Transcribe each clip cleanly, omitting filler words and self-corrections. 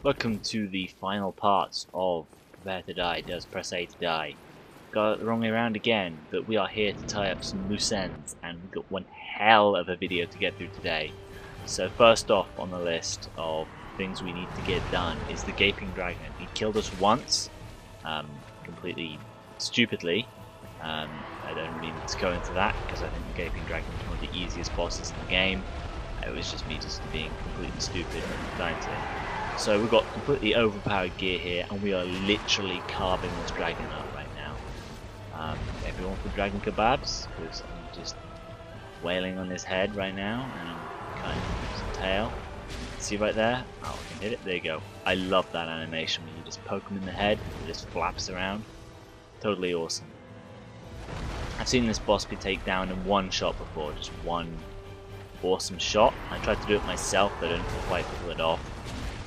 Welcome to the final parts of Prepare to Die, does press A to die. Got it the wrong way around again, but we are here to tie up some loose ends, and we've got one hell of a video to get through today. So first off on the list of things we need to get done is the Gaping Dragon. He killed us once, completely stupidly. I don't really need to go into that, because I think the Gaping Dragon is one of the easiest bosses in the game. It was just me just being completely stupid and dying to it. So we've got completely overpowered gear here, and we are literally carving this dragon up right now. Everyone for dragon kebabs, because I'm just wailing on his head right now, and I'm cutting his tail. See right there? Oh, I can hit it. There you go. I love that animation when you just poke him in the head, and it just flaps around. Totally awesome. I've seen this boss be taken down in one shot before, just one awesome shot. I tried to do it myself, but I didn't quite pull it off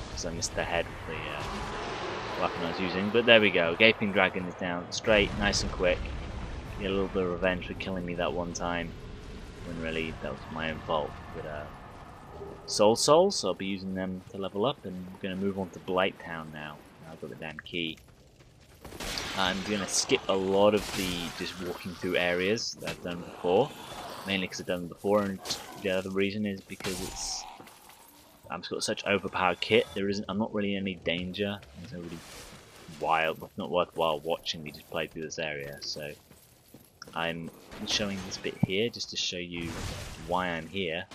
because I missed the head with the weapon I was using. But there we go. Gaping Dragon is down straight, nice and quick. Get a little bit of revenge for killing me that one time, when really that was my own fault. But souls, so I'll be using them to level up, and I'm going to move on to Blighttown now. I've got the damn key. I'm going to skip a lot of the just walking through areas that I've done before, mainly because I've done them before, and the other reason is because I've got such overpowered kit. I'm not really in any danger. It's not really not worthwhile watching me just play through this area. So I'm showing this bit here just to show you why I'm here.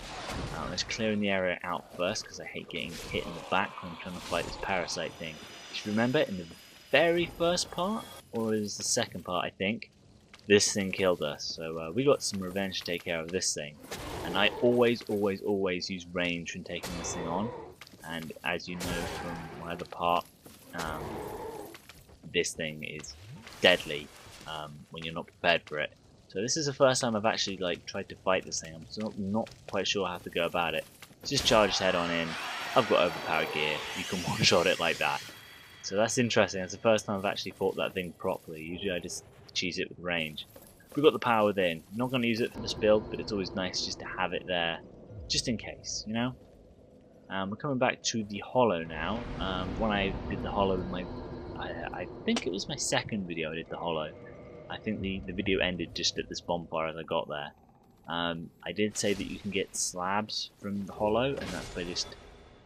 Let's clearing the area out first, because I hate getting hit in the back when I'm trying to fight this parasite thing. If you remember, in the very first part, or is the second part, I think, this thing killed us. So we got some revenge to take care of this thing. And I always use range when taking this thing on. And as you know from my other part, this thing is deadly when you're not prepared for it. So this is the first time I've actually tried to fight this thing. I'm still not quite sure how to go about it. Just charge head on in. I've got overpowered gear. You can one-shot it like that. So that's interesting. That's the first time I've actually fought that thing properly. Usually I just cheese it with range. We've got the power within. I'm not going to use it for this build, but it's always nice just to have it there, just in case, you know? We're coming back to the hollow now. When I did the hollow with I think it was my second video I did the hollow. I think the video ended just at this bonfire as I got there. I did say that you can get slabs from the hollow, and that's by just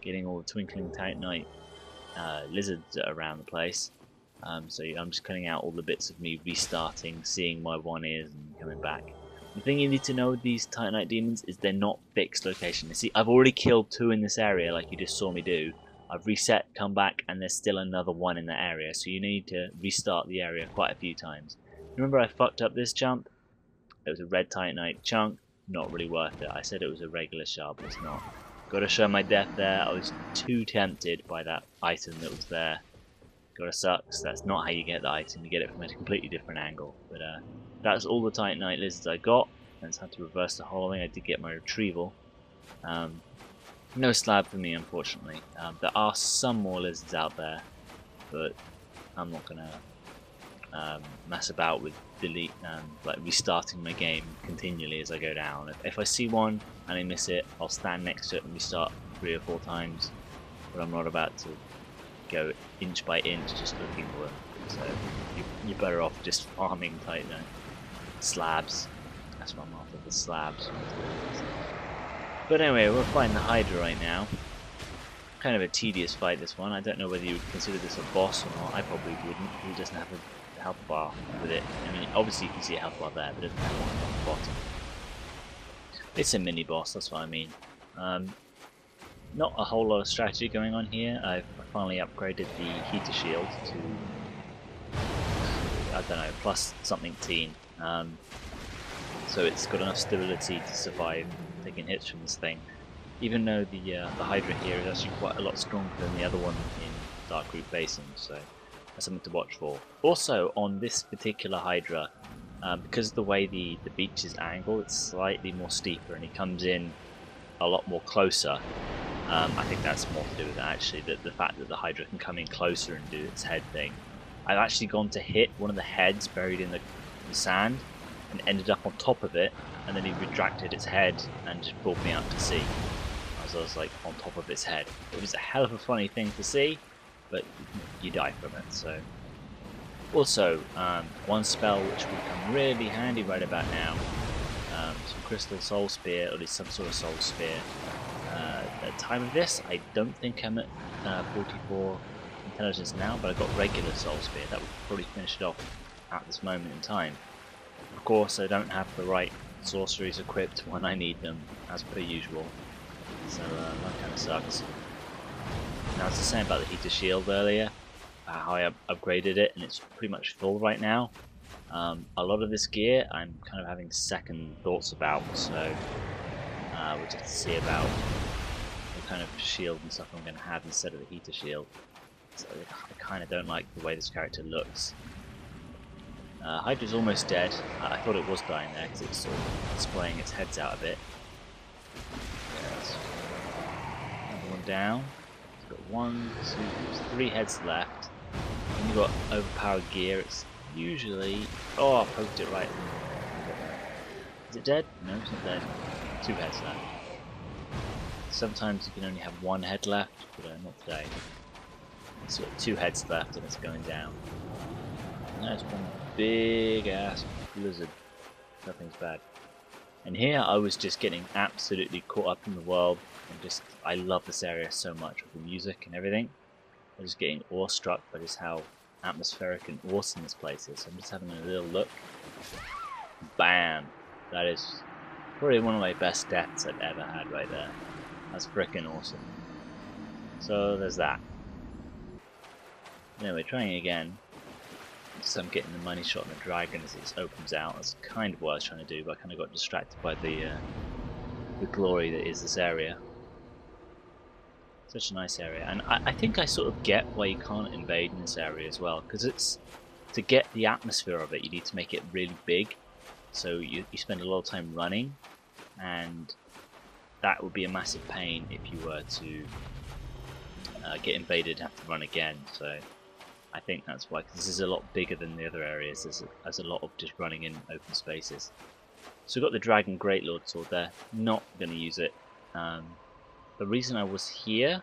getting all the twinkling titanite lizards around the place. So I'm just cutting out all the bits of me restarting, seeing where one is, and coming back. The thing you need to know with these Titanite demons is they're not fixed location. You see, I've already killed two in this area, like you just saw me do. I've reset, come back, and there's still another one in that area. So you need to restart the area quite a few times. Remember I fucked up this jump? It was a red Titanite chunk. Not really worth it. I said it was a regular shard, but it's not. Gotta show my death there. I was too tempted by that item that was there. Gotta sucks. That's not how you get the item. You get it from a completely different angle. But that's all the Titanite lizards I got. I just had to reverse the hollowing. I did get my retrieval. No slab for me, unfortunately. There are some more lizards out there, but I'm not gonna mess about with restarting my game continually as I go down. If I see one and I miss it, I'll stand next to it and restart 3 or 4 times. But I'm not about to go inch by inch just looking for them. So you're better off just farming titanite slabs. That's what I'm after, the slabs. But anyway, we're fighting the Hydra right now. Kind of a tedious fight, this one. I don't know whether you would consider this a boss or not. I probably wouldn't. He doesn't have a health bar with it. I mean, obviously you can see a health bar there, but it doesn't have one on the bottom. It's a mini boss, that's what I mean. Not a whole lot of strategy going on here. I've finally upgraded the heater shield to, I don't know, plus something teen. So it's got enough stability to survive taking hits from this thing. Even though the Hydra here is actually quite a lot stronger than the other one in Dark Root Basin, so that's something to watch for. Also, on this particular Hydra, because of the way the beach is angled, it's slightly more steeper, and he comes in a lot more closer. I think that's more to do with it, actually, the fact that the Hydra can come in closer and do its head thing. I've actually gone to hit one of the heads buried in the sand and ended up on top of it, and then he retracted its head and just pulled me out to sea. I was as I was like on top of its head. It was a hell of a funny thing to see, but you die from it. So, also one spell which will come really handy right about now, some crystal soul spear, or at least some sort of soul spear. At the time of this, I don't think I'm at 44 intelligence now, but I got regular soul spear. That would probably finish it off at this moment in time. Of course, I don't have the right sorceries equipped when I need them, as per usual. So that kind of sucks. Now, I was saying about the heater shield earlier, how I upgraded it, and it's pretty much full right now. A lot of this gear I'm kind of having second thoughts about, so we'll just have to see about what kind of shield and stuff I'm going to have instead of the heater shield. So I kind of don't like the way this character looks. Hydra's almost dead. I thought it was dying there because it's sort of splaying its heads out a bit. Yes. Another one down. It's got 1, 2, 3 heads left. When you've got overpowered gear, it's usually... Oh, I poked it right. Is it dead? No, it's not dead. 2 heads left. Sometimes you can only have 1 head left, but not today. It's got 2 heads left and it's going down. And that's one big ass blizzard. Nothing's bad. And here I was just getting absolutely caught up in the world, and just I love this area so much with the music and everything. I was getting awestruck by just how atmospheric and awesome this place is. So I'm just having a little look. Bam! That is probably one of my best deaths I've ever had right there. That's frickin' awesome. So there's that. Anyway, trying again. So I'm getting the money shot on the dragon as it opens out. That's kind of what I was trying to do, but I kind of got distracted by the glory that is this area. Such a nice area, and I think I sort of get why you can't invade in this area as well, because it's to get the atmosphere of it, you need to make it really big. So you spend a lot of time running, and that would be a massive pain if you were to get invaded and have to run again. So I think that's why, because this is a lot bigger than the other areas. There's a lot of just running in open spaces. So we've got the Dragon Great Lord Sword there. Not going to use it. The reason I was here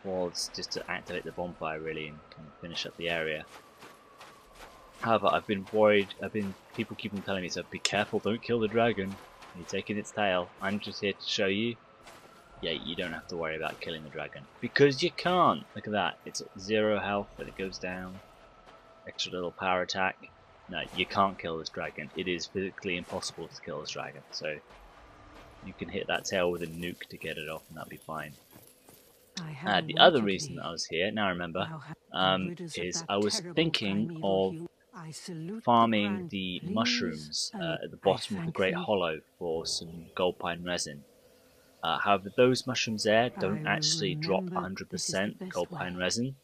was just to activate the bonfire really and kind of finish up the area. However, I've been worried. People keep on telling me, so be careful, don't kill the dragon. You're taking its tail. I'm just here to show you. Yeah, you don't have to worry about killing the dragon, because you can't. Look at that. It's at 0 health, but it goes down. Extra little power attack. No, you can't kill this dragon. It is physically impossible to kill this dragon. So you can hit that tail with a nuke to get it off, and that'll be fine. The other reason that I was here, now I remember, is I was thinking of farming the mushrooms at the bottom of the Great Hollow for some gold pine resin. However, those mushrooms there don't actually drop 100% gold pine resin,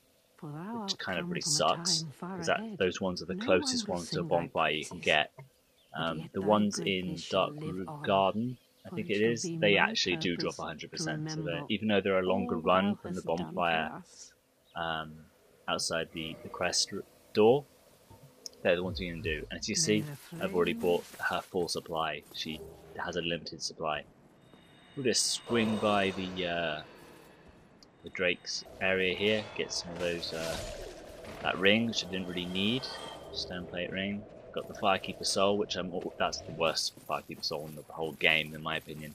which kind of really sucks, because those ones are the closest ones to a bonfire you can get. The ones in Dark Root Garden, I think it is, they actually do drop 100%, so even though they're a longer run from the bonfire outside the crest door, they're the ones you can do. And as you see, I've already bought her full supply. She has a limited supply. We'll just swing by the Drake's area here, get some of those that ring, which I didn't really need, stone plate ring. Got the Firekeeper Soul, which that's the worst Firekeeper Soul in the whole game, in my opinion.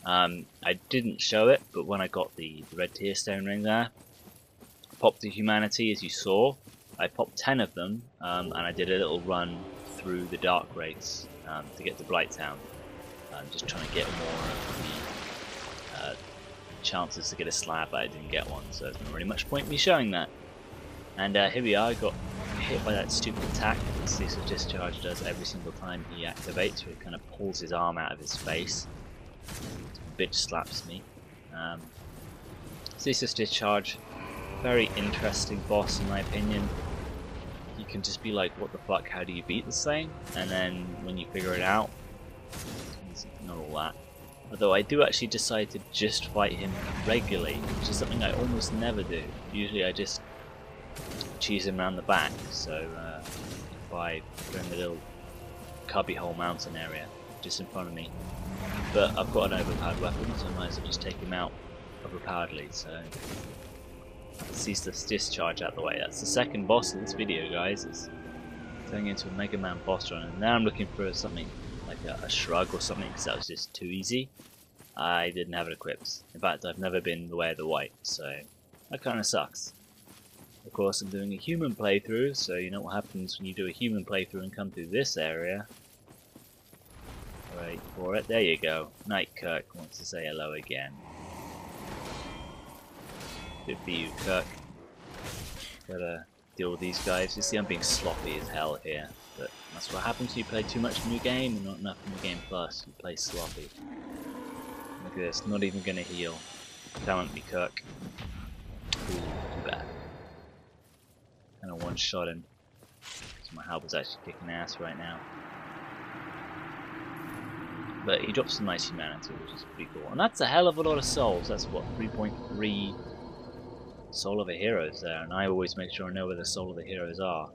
I didn't show it, but when I got the red tier stone ring there, I popped the humanity, as you saw. I popped 10 of them, and I did a little run through the Dark Wraiths to get to Blighttown. Just trying to get more of the chances to get a slab, but I didn't get one, so there's not really much point in me showing that. And here we are, I got hit by that stupid attack that Ceaseless Discharge does every single time he activates, where it kind of pulls his arm out of his face. Bitch slaps me. Ceaseless Discharge, very interesting boss in my opinion. You can just be like, what the fuck, how do you beat this thing? And then when you figure it out, it's not all that. Although I do actually decide to just fight him regularly, which is something I almost never do. Usually I just cheese him around the back, so by going the little cubbyhole mountain area, just in front of me. But I've got an overpowered weapon, so I might as well just take him out overpoweredly. So cease this discharge out the way. That's the second boss of this video, guys. It's turning into a Mega Man boss run, and now I'm looking for something like a shrug or something, because that was just too easy. I didn't have it equipped. In fact, I've never been the way of the white, so that kind of sucks. Of course, I'm doing a human playthrough, so you know what happens when you do a human playthrough and come through this area. Wait for it. There you go. Night Kirk wants to say hello again. Good for you, Kirk. Gotta deal with these guys. You see, I'm being sloppy as hell here, but that's what happens when you play too much New Game and not enough New Game Plus. You play sloppy. Look at this. Not even gonna heal. Talent me, Kirk. Ooh, too bad. Kind of one-shot him. So my help is actually kicking ass right now. But he drops some nice humanity, which is pretty cool. And that's a hell of a lot of souls. That's what, 3.3 soul of the heroes there. And I always make sure I know where the soul of the heroes are.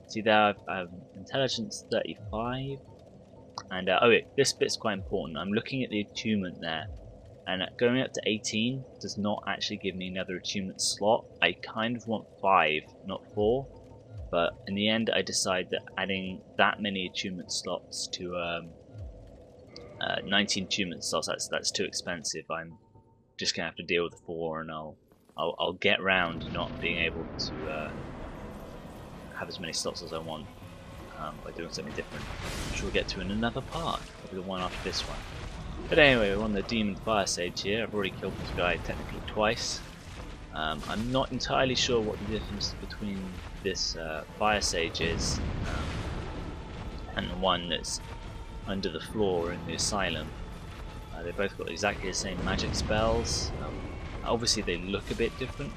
See there, I have intelligence 35. And oh wait, this bit's quite important. I'm looking at the attunement there. And going up to 18 does not actually give me another attunement slot. I kind of want 5, not 4. But in the end, I decide that adding that many attunement slots to 19 attunement slots, that's too expensive. I'm just gonna have to deal with the 4, and I'll get round not being able to have as many slots as I want by doing something different, which we'll get to in another part, probably the one after this one. But anyway, we're on the Demon Fire Sage here. I've already killed this guy technically twice. I'm not entirely sure what the difference between this Fire Sage is and the one that's under the floor in the asylum. They both got exactly the same magic spells. Obviously they look a bit different.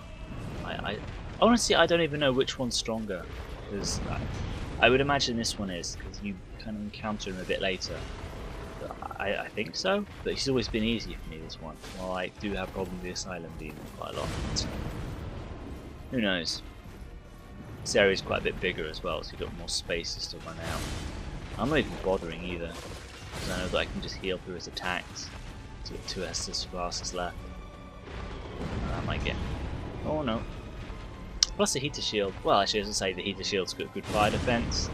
Honestly, I don't even know which one's stronger, because I would imagine this one is, because you kind of encounter him a bit later. I think so, but he's always been easy for me, this one. Well, I do have problems with the asylum demon quite a lot. Who knows? This area is quite a bit bigger as well, so you've got more spaces to run out. I'm not even bothering either, because I know that I can just heal through his attacks. So with 2 Estus flasks left. I might get... Oh no. Plus the heater shield. Well, actually, as I say, the heater shield's got good fire defense.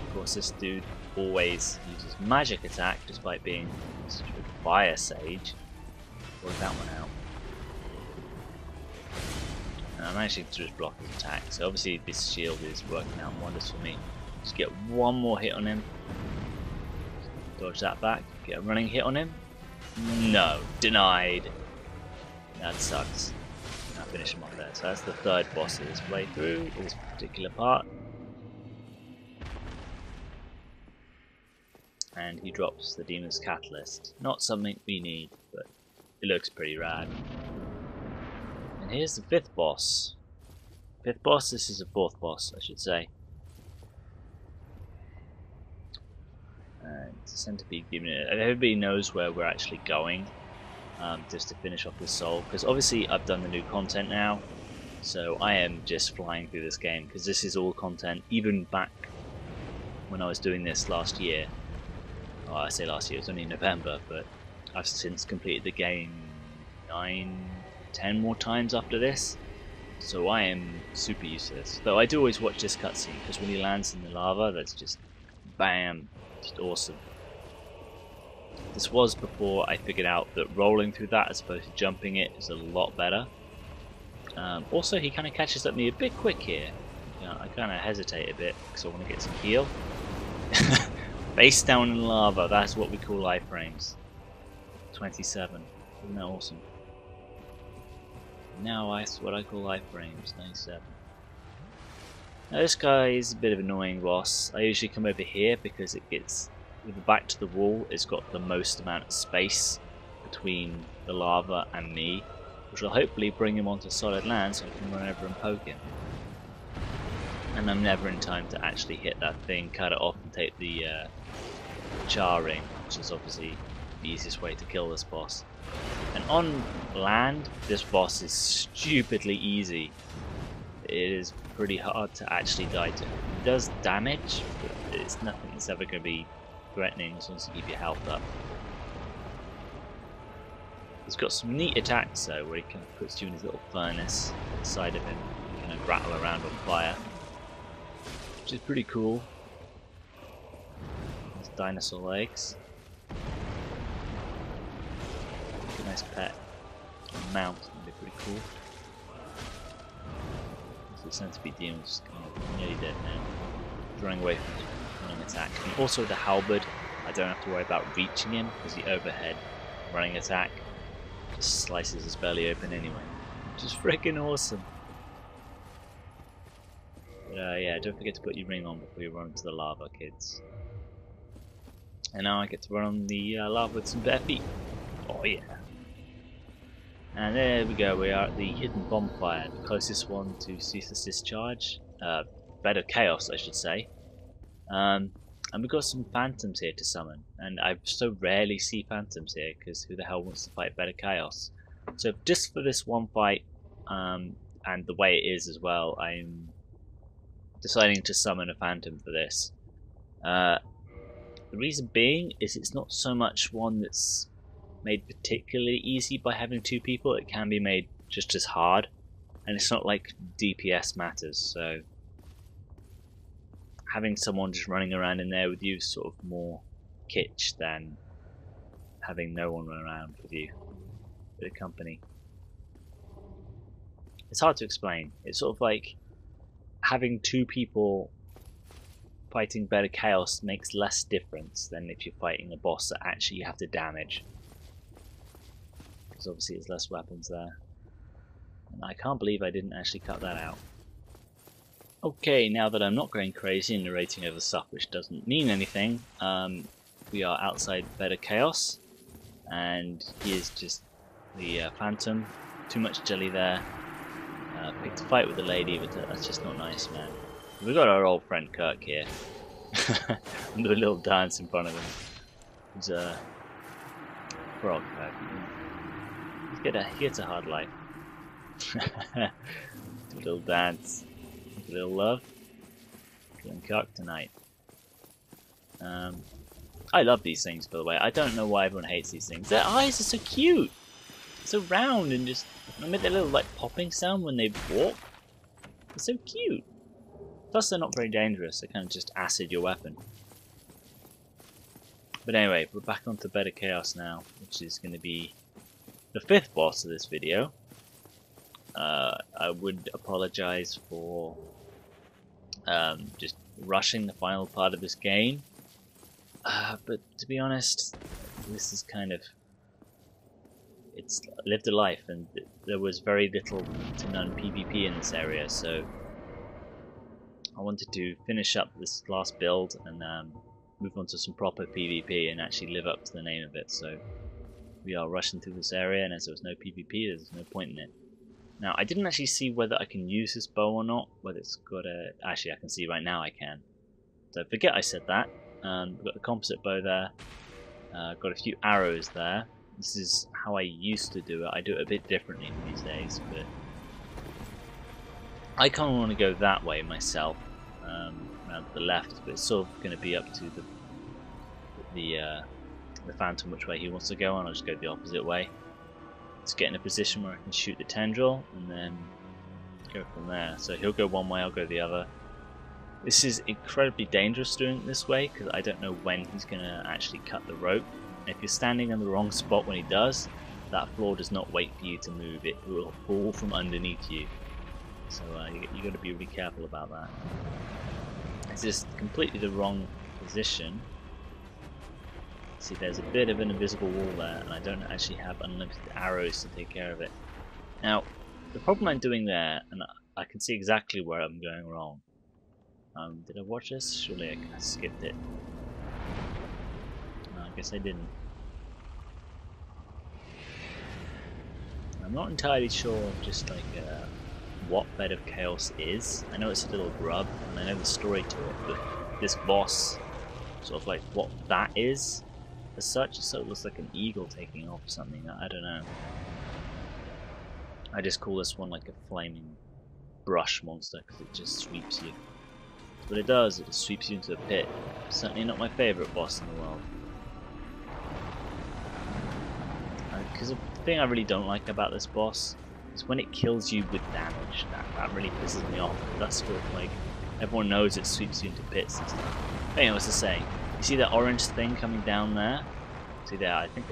Of course, this dude always uses magic attack, despite being such a good fire sage. Work that one out. And I'm managing to just block his attack, so obviously this shield is working out wonders for me. Just get one more hit on him. Dodge that back. Get a running hit on him. No, denied. That sucks. I'll finish him off there. So that's the third boss of this playthrough, this particular part. And he drops the Demon's Catalyst. Not something we need, but it looks pretty rad. And here's the 5th boss. 5th boss? This is the 4th boss, I should say. And it's a centipede demon. Everybody knows where we're actually going, just to finish off this soul. Because obviously I've done the new content now, so I am just flying through this game, because this is all content, even back when I was doing this last year. Well, I say last year, it was only November, but I've since completed the game 9, 10 more times after this, so I am super used to this. Though I do always watch this cutscene, because when he lands in the lava, that's just bam, just awesome. This was before I figured out that rolling through that as opposed to jumping it is a lot better. Also, he kind of catches up me a bit quick here. You know, I kind of hesitate a bit because I want to get some heal. Face down in lava, that's what we call iframes. 27. Isn't that awesome? Now that's what I call iframes, 97. Now this guy is a bit of an annoying boss. I usually come over here because it gets, with the back to the wall, it's got the most amount of space between the lava and me, which will hopefully bring him onto solid land so I can run over and poke him. And I'm never in time to actually hit that thing, cut it off and take the char ring, which is obviously the easiest way to kill this boss. And on land, this boss is stupidly easy. It is pretty hard to actually die to. It does damage, but it's nothing that's ever going to be threatening as long as you keep your health up. He's got some neat attacks though, where he kind of puts you in his little furnace inside of him, you kind of rattle around on fire, which is pretty cool. His dinosaur legs. A nice pet. A mount would be pretty cool. So the centipede demon's kind of nearly dead now. Drawing away from his running attack. And also the halberd, I don't have to worry about reaching him because the overhead running attack just slices his belly open anyway, which is freaking awesome. But yeah, don't forget to put your ring on before you run into the lava, kids. And now I get to run on the lava with some bare feet. Oh yeah. And there we go, we are at the hidden bonfire, the closest one to ceaseless discharge. Bed of chaos, I should say. And we've got some phantoms here to summon, and I so rarely see phantoms here because who the hell wants to fight Bed of Chaos? So just for this one fight, and the way it is as well, I'm deciding to summon a phantom for this. The reason being is it's not so much one that's made particularly easy by having two people. It can be made just as hard, and it's not like DPS matters, so having someone just running around in there with you is sort of more kitsch than having no one run around with you. Bit of company. It's hard to explain. It's sort of like having two people fighting Better Chaos makes less difference than if you're fighting a boss that actually you have to damage. Because obviously there's less weapons there. And I can't believe I didn't actually cut that out. Okay, now that I'm not going crazy and narrating over stuff which doesn't mean anything, we are outside Better Chaos, and he is just the Phantom. Too much jelly there. Picked a fight with the lady, but that's just not nice, man. We've got our old friend Kirk here. And do a little dance in front of him. He's a frog, man. He gets a hard life. Do a little dance. A little love. Killing Kirk tonight. I love these things, by the way. I don't know why everyone hates these things. Their eyes are so cute. So round and just I made that little like popping sound when they walk. It's so cute. Plus they're not very dangerous. They kind of just acid your weapon. But anyway, we're back onto Better Chaos now, which is going to be the 5th boss of this video. I would apologize for just rushing the final part of this game, but to be honest, this is kind of, it's lived a life, and there was very little to none PvP in this area, so I wanted to finish up this last build and move on to some proper PvP and actually live up to the name of it. So we are rushing through this area, and as there was no PvP, there's no point in it. Now, I didn't actually see whether I can use this bow or not, whether it's got a... Actually, I can see right now I can. So forget I said that. We've got the composite bow there. Got a few arrows there. This is how I used to do it. I do it a bit differently these days, but I kind of want to go that way myself, around to the left, but it's sort of going to be up to the Phantom which way he wants to go, and I'll just go the opposite way. To get in a position where I can shoot the tendril and then go from there. So he'll go one way, I'll go the other. This is incredibly dangerous doing it this way because I don't know when he's going to actually cut the rope. And if you're standing in the wrong spot when he does, that floor does not wait for you to move. It will fall from underneath you. So you got to be really careful about that. It's just completely the wrong position. See, there's a bit of an invisible wall there, and I don't actually have unlimited arrows to take care of it. Now, the problem I'm doing there, and I can see exactly where I'm going wrong. Did I watch this? Surely I skipped it. No, I guess I didn't. I'm not entirely sure just like what Bed of Chaos is. I know it's a little grub, and I know the story to it, but this boss, sort of like what that is. As such, it sort of looks like an eagle taking off or something. I don't know. I just call this one like a flaming brush monster because it just sweeps you. what it does. It just sweeps you into a pit. Certainly not my favourite boss in the world. Because the thing I really don't like about this boss is when it kills you with damage. That really pisses me off. That's what, like, everyone knows it sweeps you into pits and stuff. Anyway, what's I saying? You see that orange thing coming down there? See there? I think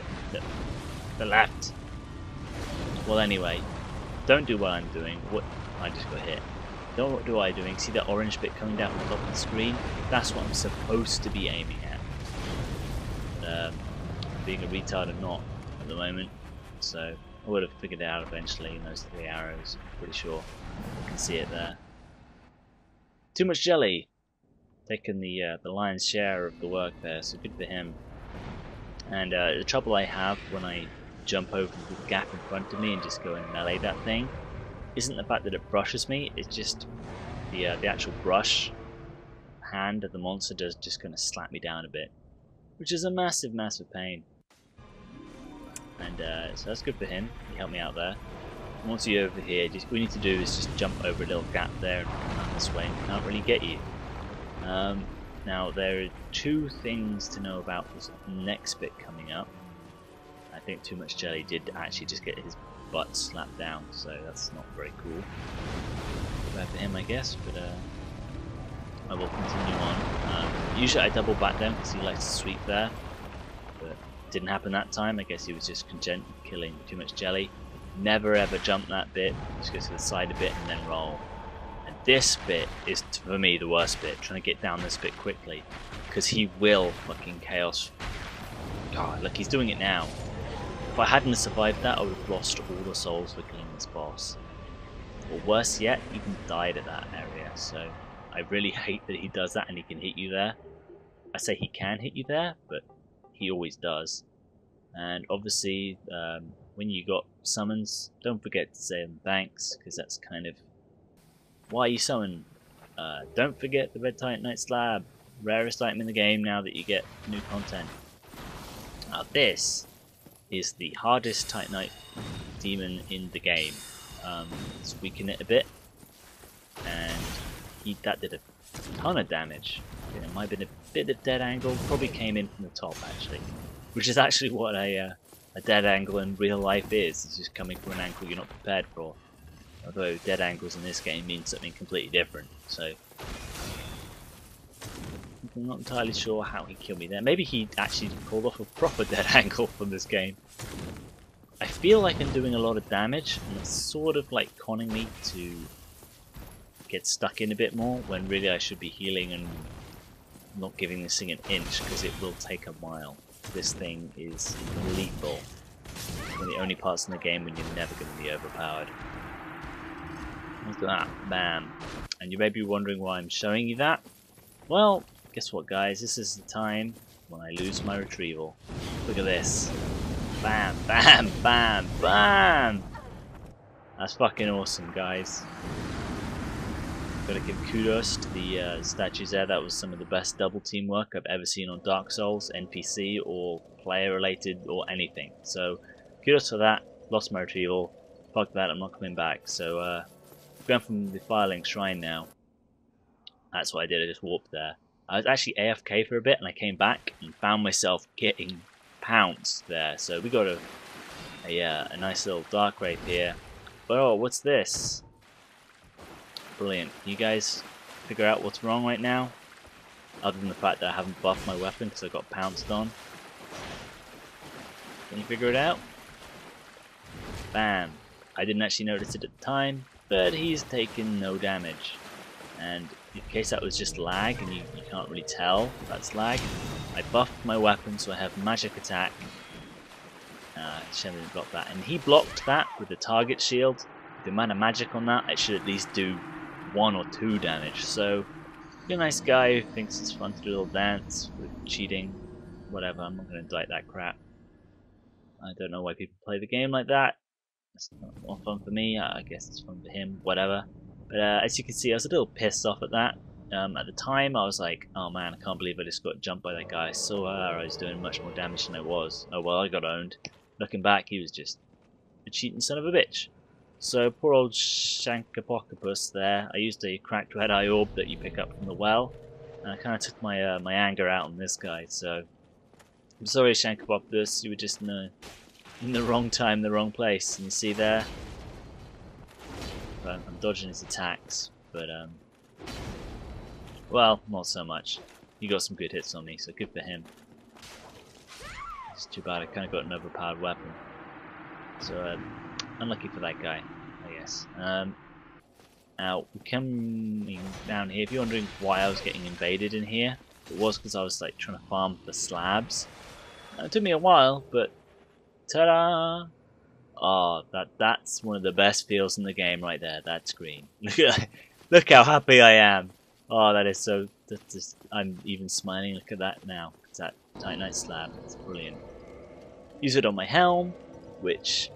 the left. Well, anyway, don't do what I'm doing. What I just got hit. Don't what do I doing? See that orange bit coming down from the top of the screen? That's what I'm supposed to be aiming at. Being a retard or not at the moment, so I would have figured it out eventually in those 3 arrows. I'm pretty sure you can see it there. Too much jelly. Taking the lion's share of the work there, so good for him. And the trouble I have when I jump over the gap in front of me and just go and melee that thing isn't the fact that it brushes me, it's just the actual brush hand of the monster does just kind of slap me down a bit, which is a massive pain. And so that's good for him, he helped me out there. And once you're over here, what you need to do is just jump over a little gap there and come out this way, and he can't really get you. Now there are 2 things to know about this next bit coming up. I think Too Much Jelly did actually just get his butt slapped down, so that's not very cool. Bad for him, I guess, but I will continue on. Usually I double back them because he likes to sweep there, but it didn't happen that time. I guess he was just content with killing Too Much Jelly. Never ever jump that bit, just go to the side a bit and then roll. And this bit is, for me, the worst bit, trying to get down this bit quickly, because he will fucking chaos. God, look, he's doing it now. If I hadn't survived that, I would have lost all the souls for killing this boss. Or worse yet, even died at that area. So I really hate that he does that and he can hit you there. I say he can hit you there, but he always does. And obviously, when you got summons, don't forget to say them thanks, because that's kind of why you summon. Don't forget the Red Titanite Slab, rarest item in the game now that you get new content. Now this is the hardest Titanite demon in the game. Let's weaken it a bit, and that did a ton of damage. I think it might have been a bit of dead angle, probably came in from the top actually, which is actually what a dead angle in real life is. It's just coming from an angle you're not prepared for. Although dead angles in this game mean something completely different, so I'm not entirely sure how he killed me there. Maybe he actually pulled off a proper dead angle from this game. I feel like I'm doing a lot of damage, and it's sort of like conning me to get stuck in a bit more, when really I should be healing and not giving this thing an inch, because it will take a while. This thing is lethal. It's one of the only parts in the game when you're never going to be overpowered. Look at that, bam. And you may be wondering why I'm showing you that. Well, guess what guys, this is the time when I lose my retrieval. Look at this. Bam, bam, bam, bam! That's fucking awesome guys. Gotta give kudos to the statues there. That was some of the best double teamwork I've ever seen on Dark Souls, NPC or player related or anything. So kudos for that. Lost my retrieval. Fuck that, I'm not coming back. So going from the Firelink Shrine now. That's what I did, I just warped there. I was actually AFK for a bit and I came back and found myself getting pounced there. So we got a nice little dark wraith here. But oh, what's this? Brilliant. Can you guys figure out what's wrong right now? Other than the fact that I haven't buffed my weapon because I got pounced on. Can you figure it out? Bam. I didn't actually notice it at the time, but he's taken no damage. And in case that was just lag and you can't really tell that's lag, I buffed my weapon so I have magic attack. Shouldn't have got that. And he blocked that with the target shield. The amount of magic on that, it should at least do 1 or 2 damage. So, you're a nice guy who thinks it's fun to do a little dance with cheating. Whatever, I'm not going to indict that crap. I don't know why people play the game like that. It's not more fun for me. I guess it's fun for him. Whatever. But as you can see, I was a little pissed off at that. At the time, I was like, oh man, I can't believe I just got jumped by that guy. So I was doing much more damage than I was. Oh well, I got owned. Looking back, he was just a cheating son of a bitch. So poor old Shankapokopus there. I used a cracked red eye orb that you pick up from the well, and I kind of took my my anger out on this guy. So I'm sorry, Shankapokopus, you were just in the wrong time, the wrong place. And you see there, I'm dodging his attacks, but well, not so much. He got some good hits on me, so good for him. It's too bad I kind of got an overpowered weapon. So unlucky for that guy, I guess. Now, coming down here, if you're wondering why I was getting invaded in here, it was because I was like trying to farm the slabs. It took me a while, but ta-da! Oh, that's one of the best feels in the game right there, that screen. Look how happy I am! Oh, that is so... That's just, I'm even smiling, look at that now. It's that Titanite slab, it's brilliant. Use it on my helm, which,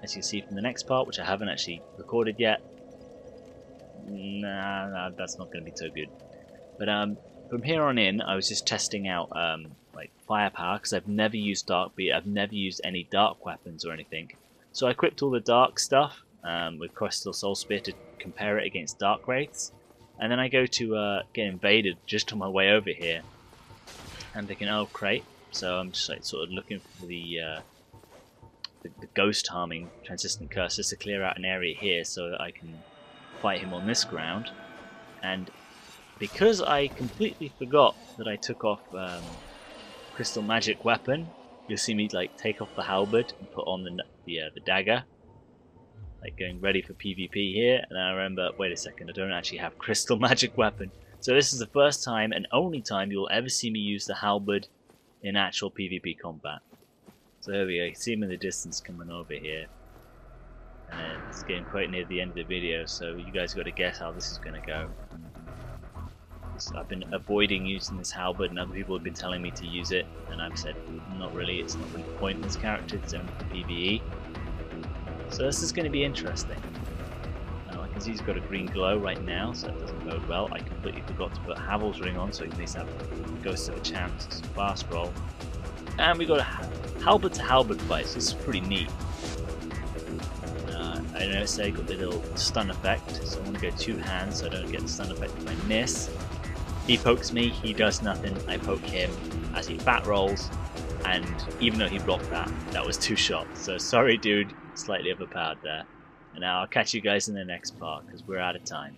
as you see from the next part, which I haven't actually recorded yet, nah, that's not going to be so good. But from here on in, I was just testing out like firepower, because I've never used dark beat, I've never used any dark weapons or anything. So I equipped all the dark stuff with Crystal Soul Spear to compare it against dark wraiths, and then I go to get invaded just on my way over here. I'm thinking, oh great, so I'm just like sort of looking for the ghost harming transistent curse just to clear out an area here so that I can fight him on this ground. And because I completely forgot that I took off Crystal Magic Weapon, you'll see me like take off the halberd and put on the dagger, like going ready for PvP here, and then I remember, wait a second, I don't actually have Crystal Magic Weapon. So this is the first time and only time you'll ever see me use the halberd in actual PvP combat. So there we go, you see him in the distance coming over here, and it's getting quite near the end of the video, so you guys got to guess how this is going to go. I've been avoiding using this halberd, and other people have been telling me to use it, and I've said not really, it's not really the point in this character, it's only for PvE. So this is going to be interesting. Now I can see he's got a green glow right now, so that doesn't bode well. I completely forgot to put Havel's ring on, so he at least have Ghost of a chance to fast roll. And we got a halberd to halberd fight, so this is pretty neat. I noticed I got the little stun effect, so I want to go two hands so I don't get the stun effect if I miss. He pokes me, he does nothing, I poke him as he fat rolls, and even though he blocked that, that was 2 shots. So sorry dude, slightly overpowered there. And now I'll catch you guys in the next part, because we're out of time.